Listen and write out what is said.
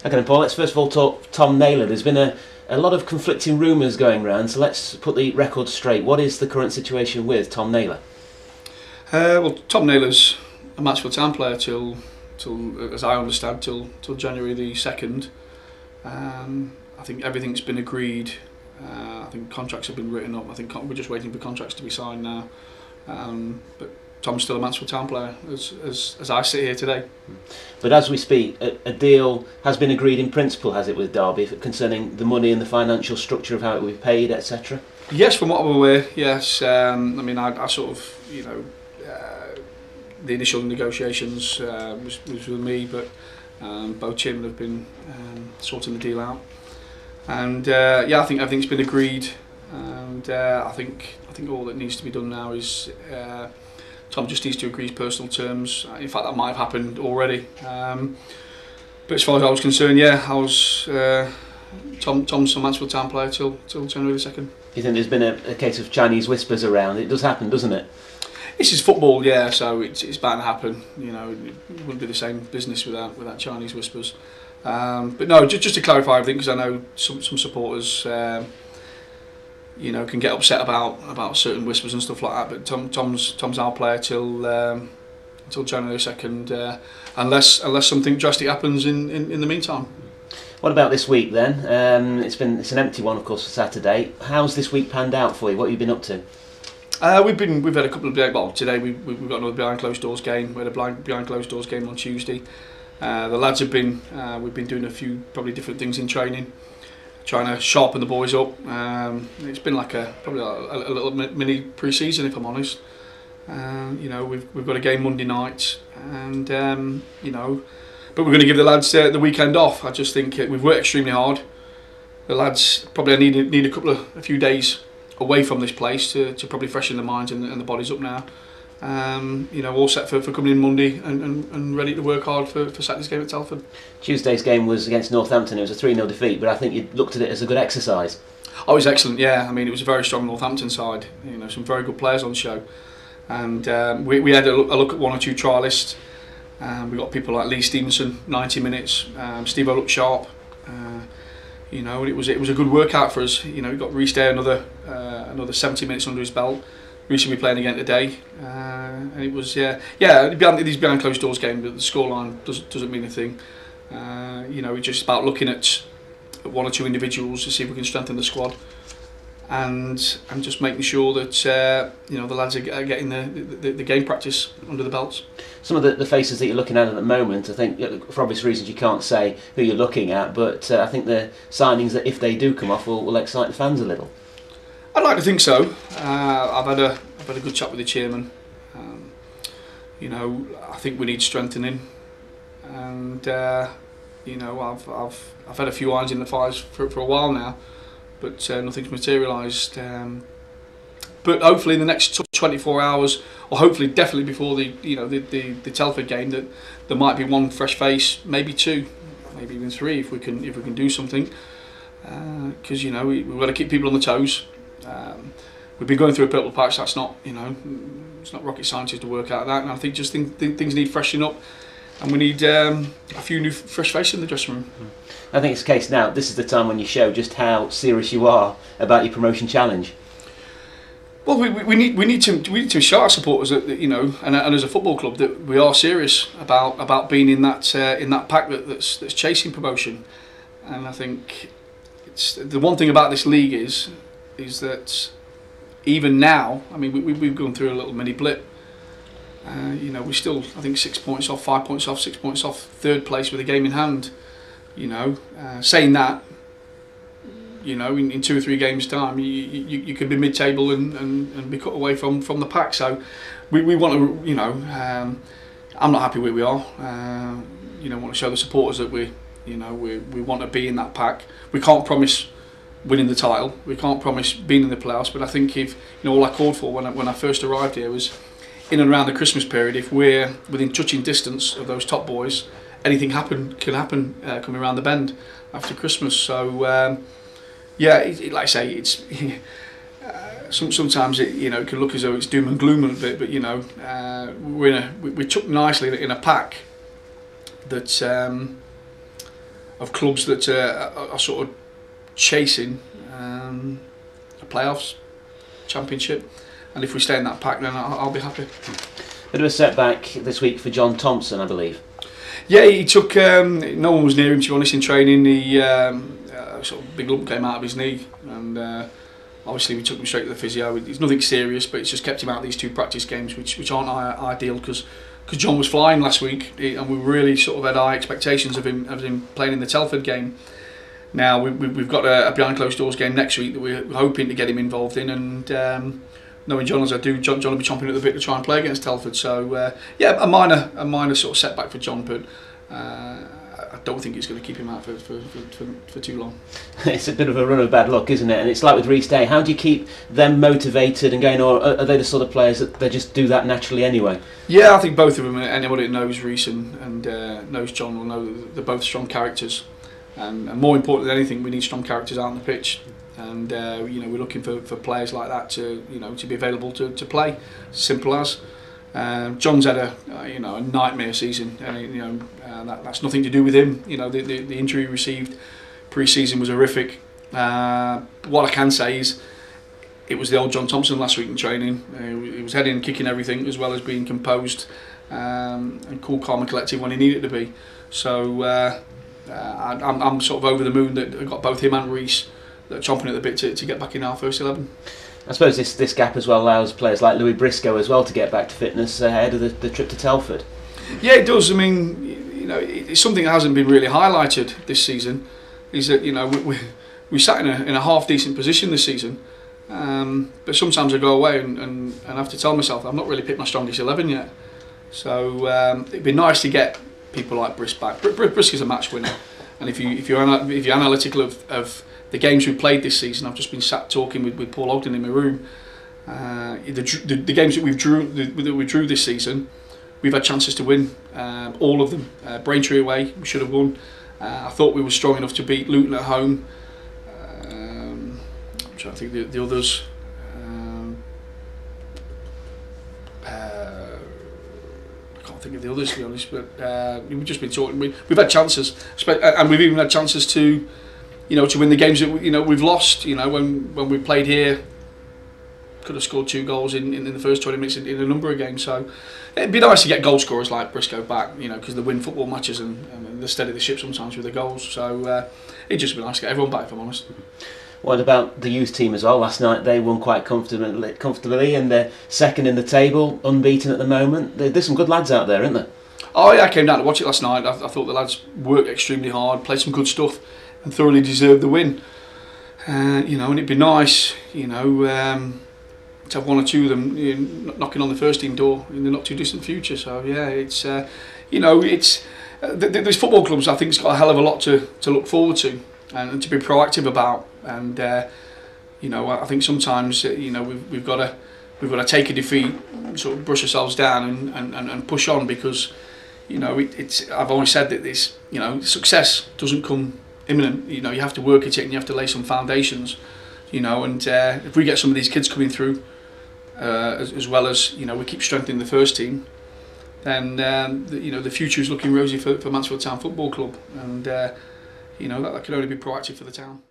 Okay, Paul, let's first of all talk Tom Naylor. There's been a lot of conflicting rumours going around, so let's put the record straight. What is the current situation with Tom Naylor? Well, Tom Naylor's a match for town player till as I understand, till January the 2nd. I think everything's been agreed. I think contracts have been written up. I think we're just waiting for contracts to be signed now. But Tom's still a Mansfield Town player as I sit here today. But as we speak, a deal has been agreed in principle, has it, with Derby, concerning the money and the financial structure of how it will be paid, etc.? Yes, from what I'm aware, yes. I mean, I sort of, the initial negotiations was with me, but both chairmen have been sorting the deal out. And I think everything's been agreed, and I think all that needs to be done now is Tom just needs to agree his personal terms. In fact, that might have happened already. But as far as I was concerned, I was Tom's a Mansfield Town player till January the 2nd. Do you think there's been a case of Chinese whispers around? It does happen, doesn't it? This is football, so it's bound to happen. It wouldn't be the same business without Chinese whispers. But no, just to clarify everything, because I know some supporters, can get upset about certain whispers and stuff like that. But Tom's our player till January 2nd, unless something drastic happens in the meantime. What about this week then? It's an empty one, of course, for Saturday. How's this week panned out for you? What have you been up to? We've had a couple of today we've got another behind closed doors game. We had a behind closed doors game on Tuesday. The lads have been we've been doing a few probably different things in training, trying to sharpen the boys up. It's been like probably a little mini pre-season, if I'm honest. We've got a game Monday night, and but we're going to give the lads the weekend off. I just think we've worked extremely hard. The lads probably need a few days away from this place to probably freshen their minds and the bodies up now. All set for coming in Monday and ready to work hard for Saturday's game at Telford. Tuesday's game was against Northampton. It was a 3-0 defeat, but I think you looked at it as a good exercise. Oh, it was excellent, I mean, it was a very strong Northampton side. Some very good players on show. And we had a look at one or two trialists. We got people like Lee Stevenson, 90 minutes. Steve looked sharp. It was a good workout for us. We got Reece Day another 70 minutes under his belt. Reece will be playing again today, and it was these behind closed doors games. The scoreline doesn't mean a thing. It's just about looking at one or two individuals to see if we can strengthen the squad, and just making sure that the lads are getting the game practice under the belts. Some of the faces that you're looking at the moment, I think for obvious reasons you can't say who you're looking at, but I think the signings that if they do come off will excite the fans a little. I'd like to think so. I've had a good chat with the chairman. I think we need strengthening, and I've had a few irons in the fires for a while now, but nothing's materialised. But hopefully in the next 24 hours, or hopefully definitely before the Telford game, that there might be one fresh face, maybe two, maybe even three, if we can do something. Because we've got to keep people on the toes. We've been going through a purple patch. That's not it's not rocket science to work out that. And I think things need freshening up, and we need a few new fresh faces in the dressing room. I think it's the case now. This is the time when you show just how serious you are about your promotion challenge. Well, we need to show our supporters that and as a football club that we are serious about being in that pack that's chasing promotion. And I think it's the one thing about this league is that even now, I mean, we've gone through a little mini blip. We're still, I think, 6 points off, 5 points off, 6 points off third place with a game in hand. Saying that, in 2 or 3 games' time, you could be mid-table and be cut away from the pack. So we want to, I'm not happy where we are. Want to show the supporters that we want to be in that pack. We can't promise winning the title. We can't promise being in the playoffs. But I think if all I called for when I first arrived here was in and around the Christmas period. If we're within touching distance of those top boys, anything can happen coming around the bend after Christmas. So like I say, it's sometimes it can look as though it's doom and gloom a bit, but we're tucked nicely in a pack that of clubs that are sort of chasing a playoffs, championship, and if we stay in that pack, then I'll be happy. Bit of a setback this week for John Thompson, I believe. Yeah, he took. No one was near him, to be honest, in training. He sort of big lump came out of his knee, and obviously we took him straight to the physio. It's nothing serious, but it's just kept him out of these 2 practice games, which aren't ideal because John was flying last week, and we really sort of had high expectations of him playing in the Telford game. Now we've got a behind closed doors game next week that we're hoping to get him involved in, and knowing John as I do, John will be chomping at the bit to try and play against Telford. So yeah, a minor sort of setback for John, but I don't think it's going to keep him out for too long. It's a bit of a run of bad luck, isn't it? And it's like with Rhys Day, how do you keep them motivated and going, or are they the sort of players that they just do that naturally anyway? Yeah, I think both of them, anybody that knows Rhys and knows John will know that they're both strong characters. And more important than anything, we need strong characters out on the pitch, and you know, we're looking for players like that to, you know, to be available to play. Simple as. John's had a nightmare season, and you know that's nothing to do with him. You know, the injury he received pre-season was horrific. What I can say is, it was the old John Thompson last week in training. He was heading and kicking everything, as well as being composed and cool, calm and collective when he needed to be. So I'm sort of over the moon that I got both him and Rhys that are chomping at the bit to get back in our first 11. I suppose this gap as well allows players like Louis Briscoe as well to get back to fitness ahead of the trip to Telford. Yeah, it does. I mean, you know, it's something that hasn't been really highlighted this season. Is that, you know, we sat in a half decent position this season, but sometimes I go away and I have to tell myself I've not really picked my strongest 11 yet. So it'd be nice to get people like Brisk back. Brisk is a match winner, and if you're analytical of the games we've played this season, I've just been sat talking with Paul Ogden in my room. The games that we drew this season, we've had chances to win, all of them. Braintree away, we should have won. I thought we were strong enough to beat Luton at home. I'm trying to think the others. I can't think of the others, to be honest, but we've just been talking. We've had chances, and we've even had chances to, you know, to win the games that we've lost. You know, when we played here, could have scored 2 goals in the first 20 minutes in a number of games. So it'd be nice to get goal scorers like Briscoe back, you know, because they win football matches and they steady the ship sometimes with the goals. So it'd just be nice to get everyone back, if I'm honest. What about the youth team as well? Last night they won quite comfortably, and they're second in the table, unbeaten at the moment. There's some good lads out there, isn't there? Oh yeah, I came down to watch it last night. I thought the lads worked extremely hard, played some good stuff, and thoroughly deserved the win. You know, and it'd be nice, you know, to have 1 or 2 of them knocking on the first team door in the not too distant future. So yeah, it's you know, it's there's football clubs, I think, it's got a hell of a lot to look forward to and to be proactive about. And you know, I think sometimes you know we've got to take a defeat, sort of brush ourselves down and push on, because you know it's I've always said that this, you know, success doesn't come imminent. You know, you have to work at it and you have to lay some foundations. You know, and if we get some of these kids coming through, as well as, you know, we keep strengthening the first team, then you know, the future is looking rosy for Mansfield Town Football Club, and you know, that can only be proactive for the town.